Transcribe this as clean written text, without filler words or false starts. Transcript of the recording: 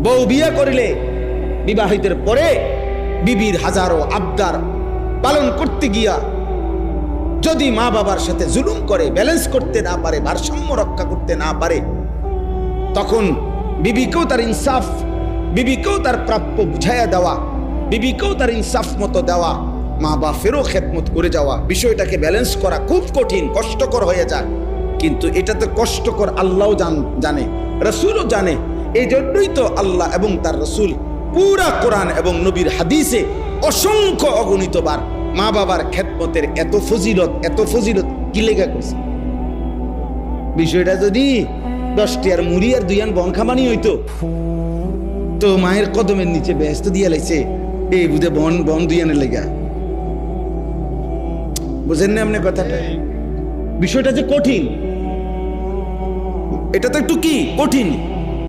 বউ বিয়ে করিলে বিবাহিতের পরে বিবির হাজারো আবদার পালন করতে গিয়া যদি মা বাবার সাথে জুলুম করে, ব্যালেন্স করতে না পারে, ভারসাম্য রক্ষা করতে না পারে, তখন বিবিকেও তার ইনসাফ, বিবিকেও তার প্রাপ্য বুঝাইয়া দেওয়া, বিবিকেও তার ইনসাফ মতো দেওয়া, মা বাপেরও খেদমত করে যাওয়া, বিষয়টাকে ব্যালেন্স করা খুব কঠিন, কষ্টকর হয়ে যায়। কিন্তু এটা তো কষ্টকর আল্লাহও জানে, রসুলও জানে। এই জন্যই তো আল্লাহ এবং তার রসুল পুরা কোরআন এবং নবীর হাদিসে অসংখ্য অগণিতবার মা বাবার খেদমতের এত ফজিলত কি লেখা করছে। বিষয়টা যদি 10টি আর মুড়ি আর 2 আন বন খামানি হইতো, তো মায়ের কদমের নিচে ব্যস্ত দিয়ে লাইছে এই বুঝে বন 2 আনের লেগা। বুঝেন না আপনি কথাটা? বিষয়টা যে কঠিন, এটা তো একটু কি কঠিন।